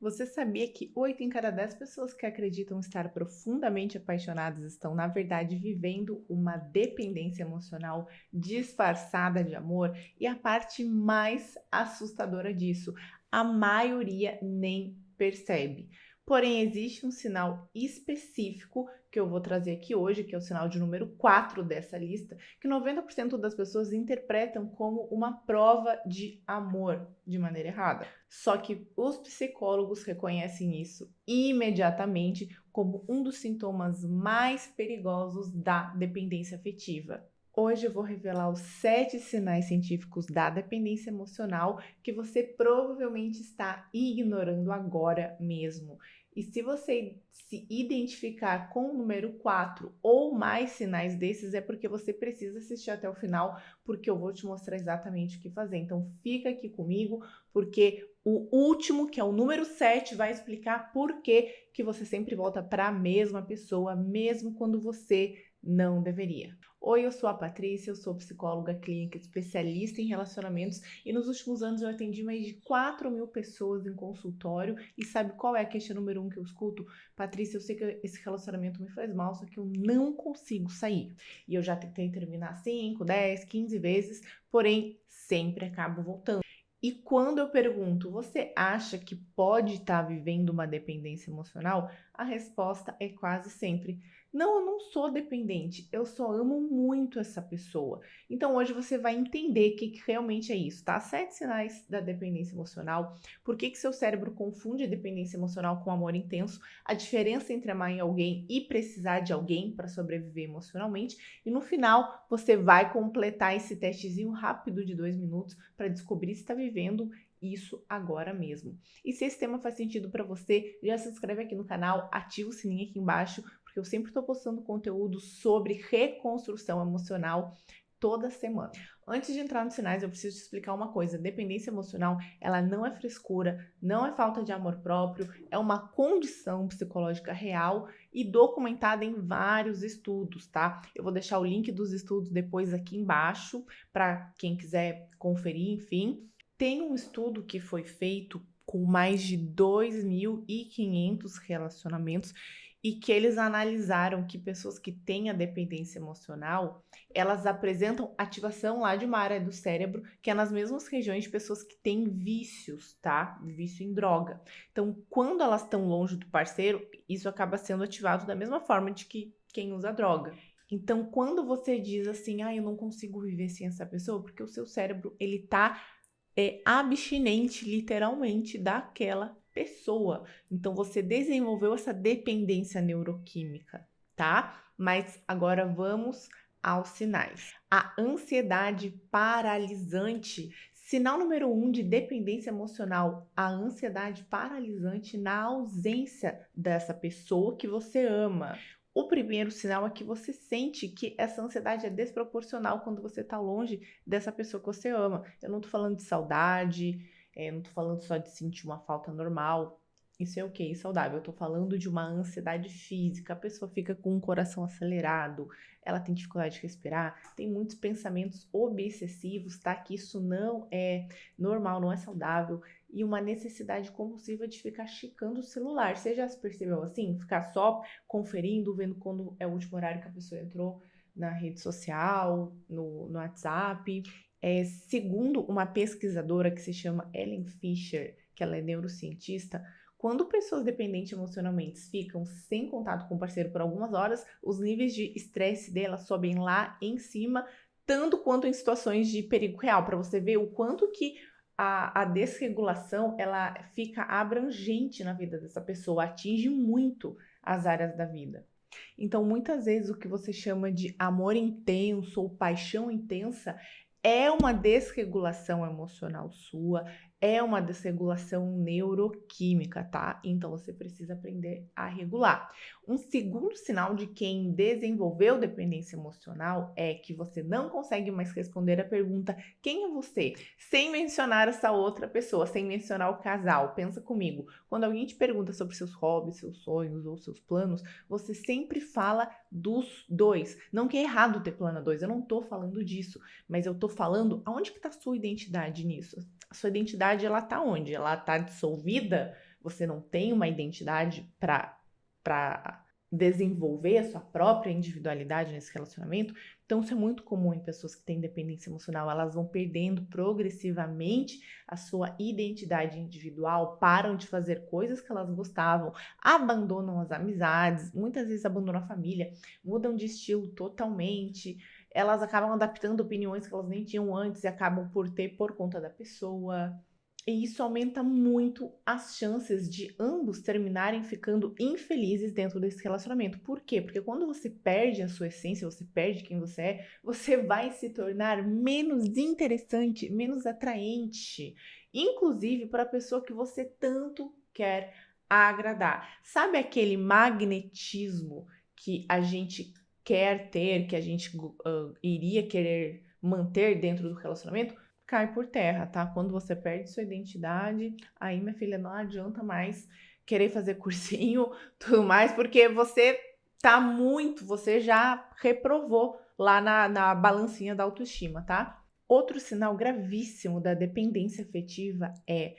Você sabia que 8 em cada 10 pessoas que acreditam estar profundamente apaixonadas estão, na verdade, vivendo uma dependência emocional disfarçada de amor? E a parte mais assustadora disso, a maioria nem percebe. Porém, existe um sinal específico que eu vou trazer aqui hoje, que é o sinal de número 4 dessa lista, que 90% das pessoas interpretam como uma prova de amor de maneira errada. Só que os psicólogos reconhecem isso imediatamente como um dos sintomas mais perigosos da dependência afetiva. Hoje eu vou revelar os 7 sinais científicos da dependência emocional que você provavelmente está ignorando agora mesmo. E se você se identificar com o número 4 ou mais sinais desses, é porque você precisa assistir até o final, porque eu vou te mostrar exatamente o que fazer. Então fica aqui comigo, porque o último, que é o número 7, vai explicar por que você sempre volta para a mesma pessoa, mesmo quando você não deveria. Oi, eu sou a Patrícia, eu sou psicóloga clínica especialista em relacionamentos e nos últimos anos eu atendi mais de 4.000 pessoas em consultório e sabe qual é a queixa número 1 que eu escuto? Patrícia, eu sei que esse relacionamento me faz mal, só que eu não consigo sair. E eu já tentei terminar 5, 10, 15 vezes, porém sempre acabo voltando. E quando eu pergunto, você acha que pode estar vivendo uma dependência emocional? A resposta é quase sempre: não, eu não sou dependente, eu só amo muito essa pessoa. Então hoje você vai entender o que realmente é isso, tá? 7 sinais da dependência emocional, por que seu cérebro confunde dependência emocional com amor intenso, a diferença entre amar em alguém e precisar de alguém para sobreviver emocionalmente, e no final você vai completar esse testezinho rápido de 2 minutos para descobrir se está vivendo isso agora mesmo. E se esse tema faz sentido para você, já se inscreve aqui no canal, ativa o sininho aqui embaixo, porque eu sempre estou postando conteúdo sobre reconstrução emocional toda semana. Antes de entrar nos sinais, eu preciso te explicar uma coisa. Dependência emocional, ela não é frescura, não é falta de amor próprio, é uma condição psicológica real e documentada em vários estudos, tá? Eu vou deixar o link dos estudos depois aqui embaixo, para quem quiser conferir, enfim. Tem um estudo que foi feito com mais de 2.500 relacionamentos e que eles analisaram que pessoas que têm a dependência emocional, elas apresentam ativação lá de uma área do cérebro que é nas mesmas regiões de pessoas que têm vícios, tá? Vício em droga. Então, quando elas estão longe do parceiro, isso acaba sendo ativado da mesma forma de que quem usa droga. Então, quando você diz assim, eu não consigo viver sem essa pessoa, porque o seu cérebro, ele tá abstinente, literalmente, daquela pessoa. Então, você desenvolveu essa dependência neuroquímica, tá? Mas agora vamos aos sinais. A ansiedade paralisante. Sinal número 1 de dependência emocional, a ansiedade paralisante na ausência dessa pessoa que você ama. O primeiro sinal é que você sente que essa ansiedade é desproporcional quando você está longe dessa pessoa que você ama. Eu não tô falando de saudade, não tô falando só de sentir uma falta normal. Isso é ok, saudável. Eu tô falando de uma ansiedade física. A pessoa fica com o coração acelerado, ela tem dificuldade de respirar, tem muitos pensamentos obsessivos, tá? Que isso não é normal, não é saudável. E uma necessidade compulsiva de ficar checando o celular. Você já se percebeu assim? Ficar só conferindo, vendo quando é o último horário que a pessoa entrou na rede social, no WhatsApp. Segundo uma pesquisadora que se chama Ellen Fisher, que ela é neurocientista, quando pessoas dependentes emocionalmente ficam sem contato com o parceiro por algumas horas, os níveis de estresse delas sobem lá em cima, tanto quanto em situações de perigo real, para você ver o quanto que a desregulação ela fica abrangente na vida dessa pessoa, atinge muito as áreas da vida. Então, muitas vezes o que você chama de amor intenso ou paixão intensa é uma desregulação emocional sua, é uma desregulação neuroquímica, tá? Então você precisa aprender a regular. Um segundo sinal de quem desenvolveu dependência emocional é que você não consegue mais responder a pergunta: quem é você? Sem mencionar essa outra pessoa, sem mencionar o casal. Pensa comigo, quando alguém te pergunta sobre seus hobbies, seus sonhos ou seus planos, você sempre fala dos dois. Não que é errado ter plano 2, eu não tô falando disso, mas eu tô falando aonde que tá a sua identidade nisso? A sua identidade, ela tá onde? Ela tá dissolvida você não tem uma identidade para desenvolver a sua própria individualidade nesse relacionamento. Então, isso é muito comum em pessoas que têm dependência emocional. Elas vão perdendo progressivamente a sua identidade individual, param de fazer coisas que elas gostavam, abandonam as amizades, muitas vezes abandonam a família, mudam de estilo totalmente. Elas acabam adaptando opiniões que elas nem tinham antes e acabam por ter por conta da pessoa. E isso aumenta muito as chances de ambos terminarem ficando infelizes dentro desse relacionamento. Por quê? Porque quando você perde a sua essência, você perde quem você é, você vai se tornar menos interessante, menos atraente, inclusive para a pessoa que você tanto quer agradar. Sabe aquele magnetismo que a gente quer ter, que a gente iria querer manter dentro do relacionamento? Cai por terra, tá? Quando você perde sua identidade, aí, minha filha, não adianta mais querer fazer cursinho, tudo mais, porque você já reprovou lá na balancinha da autoestima, tá? Outro sinal gravíssimo da dependência afetiva é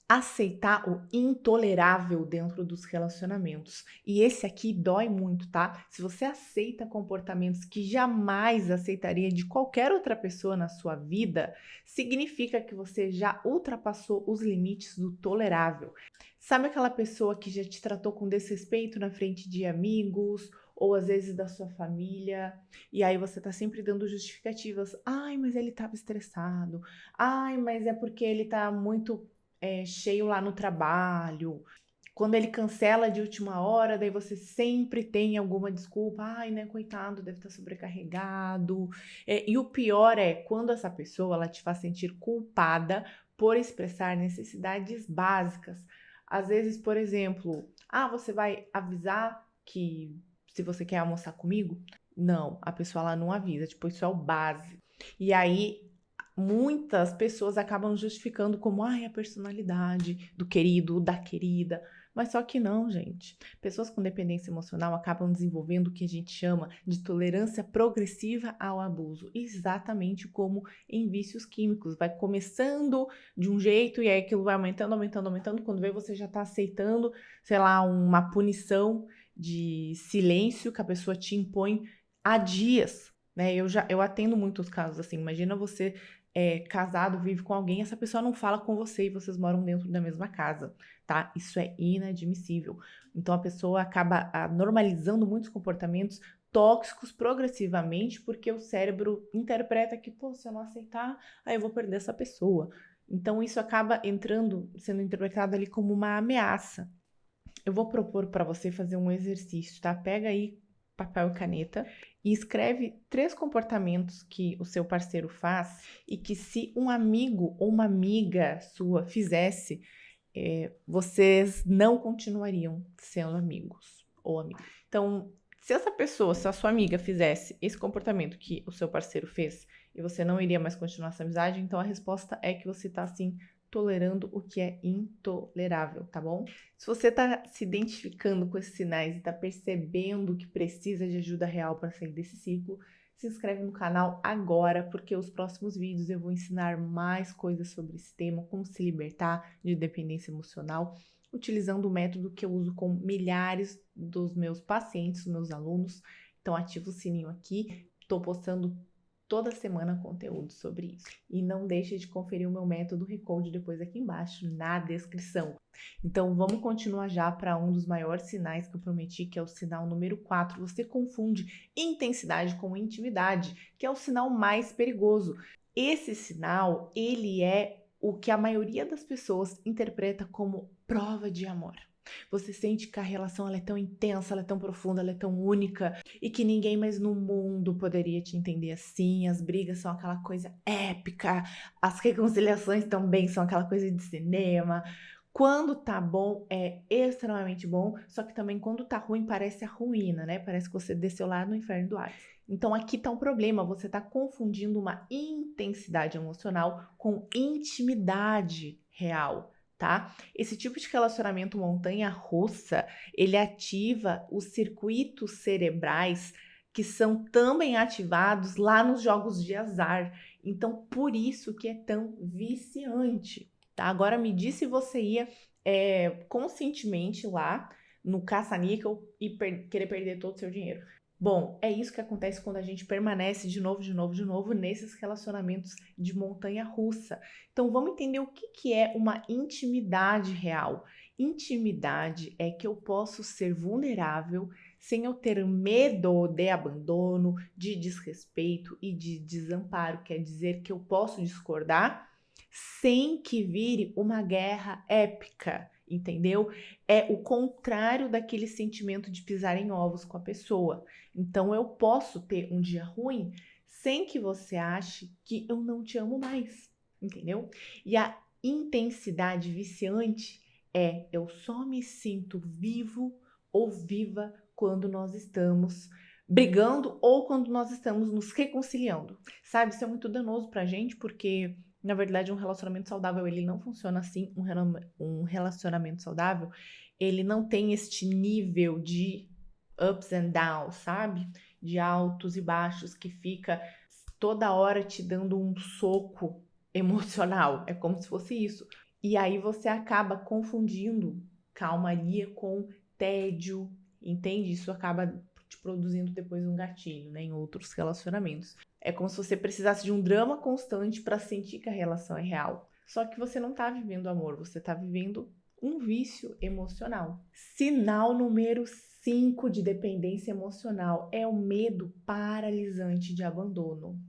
aceitar o intolerável dentro dos relacionamentos. E esse aqui dói muito, tá? Se você aceita comportamentos que jamais aceitaria de qualquer outra pessoa na sua vida, significa que você já ultrapassou os limites do tolerável. Sabe aquela pessoa que já te tratou com desrespeito na frente de amigos, ou às vezes da sua família, e aí você tá sempre dando justificativas. Ai, mas ele tava estressado. Ai, mas é porque ele tá muito cheio lá no trabalho. Quando ele cancela de última hora, daí você sempre tem alguma desculpa. Ai, né, coitado, deve estar sobrecarregado. E o pior é quando essa pessoa ela te faz sentir culpada por expressar necessidades básicas. Às vezes, por exemplo, você vai avisar que se você quer almoçar comigo? Não, a pessoa ela não avisa, tipo, isso é o básico. E aí muitas pessoas acabam justificando como a personalidade do querido, da querida, mas só que não, gente. Pessoas com dependência emocional acabam desenvolvendo o que a gente chama de tolerância progressiva ao abuso, exatamente como em vícios químicos. Vai começando de um jeito e aí aquilo vai aumentando, aumentando, aumentando. Quando vê, você já tá aceitando, sei lá, uma punição de silêncio que a pessoa te impõe há dias. Né? Eu atendo muitos casos assim. Imagina você casado, vive com alguém, essa pessoa não fala com você e vocês moram dentro da mesma casa, tá? Isso é inadmissível. Então a pessoa acaba normalizando muitos comportamentos tóxicos progressivamente, porque o cérebro interpreta que, pô, se eu não aceitar, aí eu vou perder essa pessoa. Então isso acaba sendo interpretado ali como uma ameaça. Eu vou propor para você fazer um exercício, tá? Pega aí papel e caneta e escreve 3 comportamentos que o seu parceiro faz e que se um amigo ou uma amiga sua fizesse, vocês não continuariam sendo amigos ou amigas. Então, se a sua amiga fizesse esse comportamento que o seu parceiro fez e você não iria mais continuar essa amizade, então a resposta é que você tá assim tolerando o que é intolerável, tá bom? Se você tá se identificando com esses sinais e tá percebendo que precisa de ajuda real para sair desse ciclo, se inscreve no canal agora, porque os próximos vídeos eu vou ensinar mais coisas sobre esse tema, como se libertar de dependência emocional, utilizando o método que eu uso com milhares dos meus pacientes, dos meus alunos. Então ativa o sininho aqui, tô postando toda semana conteúdo sobre isso. E não deixe de conferir o meu método Recode depois aqui embaixo na descrição. Então vamos continuar já para um dos maiores sinais que eu prometi, que é o sinal número 4. Você confunde intensidade com intimidade, que é o sinal mais perigoso. Esse sinal, ele é o que a maioria das pessoas interpreta como prova de amor. Você sente que a relação ela é tão intensa, ela é tão profunda, ela é tão única e que ninguém mais no mundo poderia te entender assim. As brigas são aquela coisa épica, as reconciliações também são aquela coisa de cinema. Quando tá bom, é extremamente bom, só que também quando tá ruim parece a ruína, né? Parece que você desceu lá no inferno do Hades. Então aqui tá um problema, você tá confundindo uma intensidade emocional com intimidade real. Tá? Esse tipo de relacionamento montanha-russa, ele ativa os circuitos cerebrais que são também ativados lá nos jogos de azar. Então, por isso que é tão viciante, tá? Agora me diz se você ia conscientemente lá no caça-níquel e querer perder todo o seu dinheiro. Bom, é isso que acontece quando a gente permanece de novo nesses relacionamentos de montanha-russa. Então vamos entender o que é uma intimidade real. Intimidade é que eu posso ser vulnerável sem eu ter medo de abandono, de desrespeito e de desamparo. Quer dizer que eu posso discordar sem que vire uma guerra épica, entendeu? É o contrário daquele sentimento de pisar em ovos com a pessoa. Então eu posso ter um dia ruim sem que você ache que eu não te amo mais, entendeu? E a intensidade viciante é eu só me sinto vivo ou viva quando nós estamos brigando ou quando nós estamos nos reconciliando. Sabe, isso é muito danoso pra gente porque na verdade, um relacionamento saudável, ele não funciona assim. Um relacionamento saudável, ele não tem este nível de ups and downs, sabe? De altos e baixos que fica toda hora te dando um soco emocional. É como se fosse isso. E aí você acaba confundindo calmaria com tédio, entende? Isso acaba te produzindo depois um gatilho, né, em outros relacionamentos. É como se você precisasse de um drama constante para sentir que a relação é real. Só que você não tá vivendo amor, você tá vivendo um vício emocional. Sinal número 5 de dependência emocional é o medo paralisante de abandono.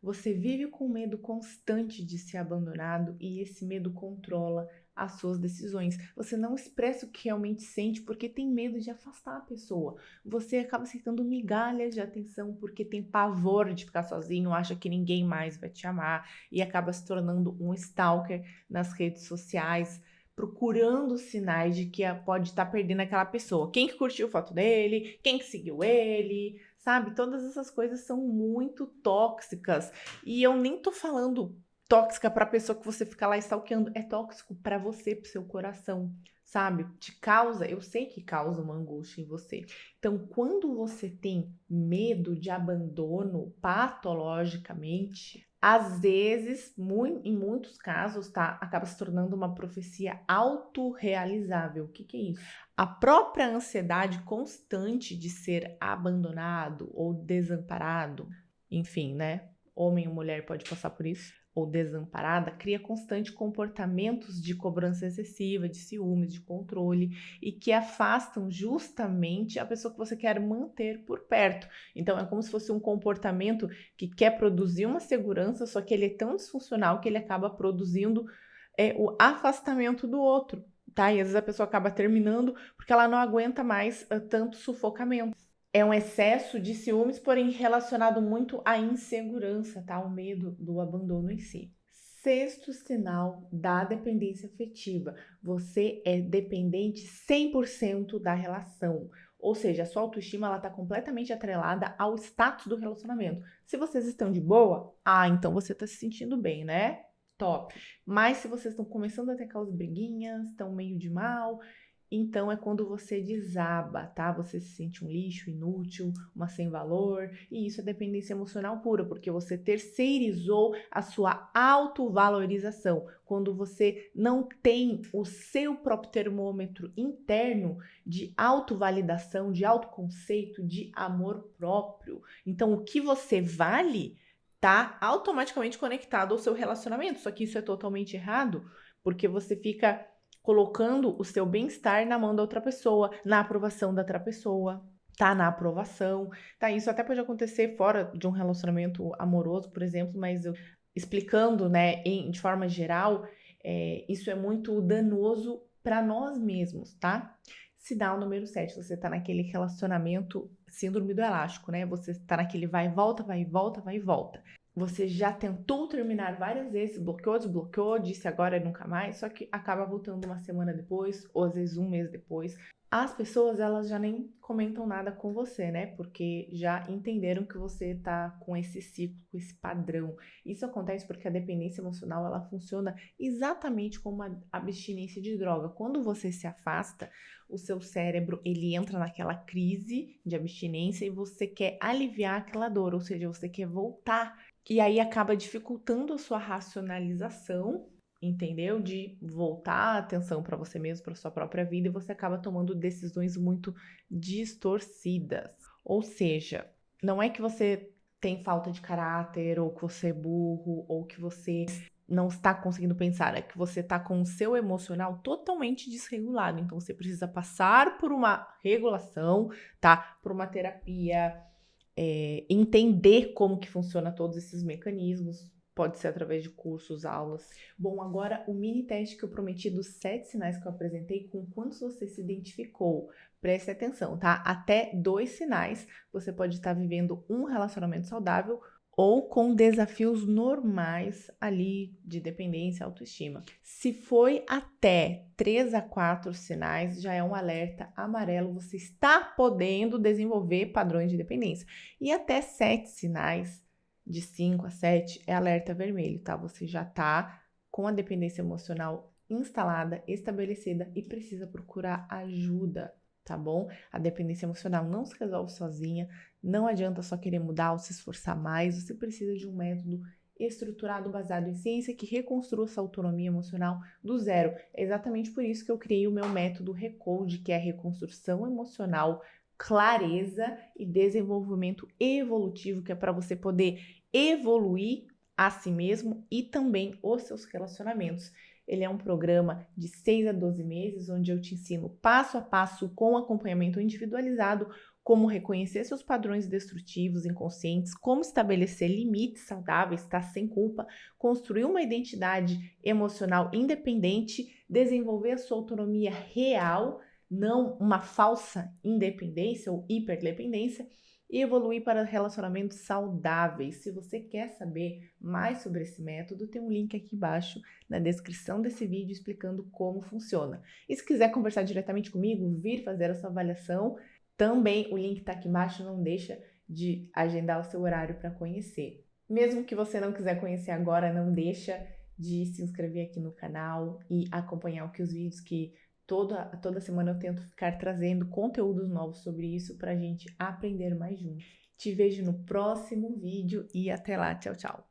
Você vive com medo constante de ser abandonado e esse medo controla as suas decisões. Você não expressa o que realmente sente porque tem medo de afastar a pessoa. Você acaba aceitando migalhas de atenção porque tem pavor de ficar sozinho, acha que ninguém mais vai te amar e acaba se tornando um stalker nas redes sociais, procurando sinais de que pode estar perdendo aquela pessoa. Quem que curtiu foto dele, quem que seguiu ele, sabe? Todas essas coisas são muito tóxicas. E eu nem tô falando tóxica pra pessoa que você fica lá stalkeando, é tóxico pra você, pro seu coração, sabe? Te causa, eu sei que causa uma angústia em você. Então, quando você tem medo de abandono patologicamente, às vezes, em muitos casos, tá, acaba se tornando uma profecia autorrealizável. O que é isso? A própria ansiedade constante de ser abandonado ou desamparado, enfim, né? Homem ou mulher pode passar por isso, ou desamparada, cria constante comportamentos de cobrança excessiva, de ciúmes, de controle e que afastam justamente a pessoa que você quer manter por perto. Então é como se fosse um comportamento que quer produzir uma segurança, só que ele é tão disfuncional que ele acaba produzindo o afastamento do outro. Tá? E às vezes a pessoa acaba terminando porque ela não aguenta mais tanto sufocamento. É um excesso de ciúmes, porém relacionado muito à insegurança, tá? O medo do abandono em si. Sexto sinal da dependência afetiva. Você é dependente 100% da relação. Ou seja, a sua autoestima ela está completamente atrelada ao status do relacionamento. Se vocês estão de boa, então você está se sentindo bem, né? Top. Mas se vocês estão começando a ter aquelas briguinhas, estão meio de mal, então é quando você desaba, tá? Você se sente um lixo, inútil, uma sem valor, e isso é dependência emocional pura, porque você terceirizou a sua autovalorização. Quando você não tem o seu próprio termômetro interno de autovalidação, de autoconceito, de amor próprio. Então o que você vale tá automaticamente conectado ao seu relacionamento, só que isso é totalmente errado, porque você fica colocando o seu bem-estar na mão da outra pessoa, na aprovação da outra pessoa, tá? Na aprovação, tá? Isso até pode acontecer fora de um relacionamento amoroso, por exemplo, mas eu explicando, né, de forma geral, isso é muito danoso para nós mesmos, tá? Sinal número 7, você tá naquele relacionamento síndrome do elástico, né? Você tá naquele vai e volta, vai e volta, vai e volta. Você já tentou terminar várias vezes, bloqueou, desbloqueou, disse agora é nunca mais, só que acaba voltando uma semana depois, ou às vezes um mês depois. As pessoas, elas já nem comentam nada com você, né? Porque já entenderam que você tá com esse ciclo, com esse padrão. Isso acontece porque a dependência emocional, ela funciona exatamente como a abstinência de droga. Quando você se afasta, o seu cérebro, ele entra naquela crise de abstinência e você quer aliviar aquela dor, ou seja, você quer voltar. E aí acaba dificultando a sua racionalização, entendeu? De voltar a atenção para você mesmo, para sua própria vida, e você acaba tomando decisões muito distorcidas. Ou seja, não é que você tem falta de caráter, ou que você é burro, ou que você não está conseguindo pensar, é que você está com o seu emocional totalmente desregulado. Então você precisa passar por uma regulação, tá? Por uma terapia, entender como que funciona todos esses mecanismos. Pode ser através de cursos, aulas. Bom, agora o mini teste que eu prometi dos 7 sinais que eu apresentei, com quantos você se identificou. Preste atenção, tá? Até 2 sinais você pode estar vivendo um relacionamento saudável ou com desafios normais ali de dependência, autoestima. Se foi até 3 a 4 sinais, já é um alerta amarelo, você está podendo desenvolver padrões de dependência. E até 7 sinais, de 5 a 7, é alerta vermelho, tá? Você já tá com a dependência emocional instalada, estabelecida e precisa procurar ajuda, tá bom? A dependência emocional não se resolve sozinha, não adianta só querer mudar ou se esforçar mais, você precisa de um método estruturado, baseado em ciência, que reconstrua essa autonomia emocional do zero. É exatamente por isso que eu criei o meu método Recode, que é a reconstrução emocional, clareza e desenvolvimento evolutivo, que é para você poder evoluir a si mesmo e também os seus relacionamentos. Ele é um programa de 6 a 12 meses, onde eu te ensino passo a passo, com acompanhamento individualizado, como reconhecer seus padrões destrutivos inconscientes, como estabelecer limites saudáveis, tá? Sem culpa, construir uma identidade emocional independente, desenvolver a sua autonomia real, não uma falsa independência ou hiperdependência, e evoluir para relacionamentos saudáveis. Se você quer saber mais sobre esse método, tem um link aqui embaixo na descrição desse vídeo explicando como funciona. E se quiser conversar diretamente comigo, vir fazer a sua avaliação, também o link está aqui embaixo, não deixa de agendar o seu horário para conhecer. Mesmo que você não quiser conhecer agora, não deixa de se inscrever aqui no canal e acompanhar os vídeos que toda semana eu tento ficar trazendo conteúdos novos sobre isso para a gente aprender mais juntos. Te vejo no próximo vídeo e até lá. Tchau, tchau.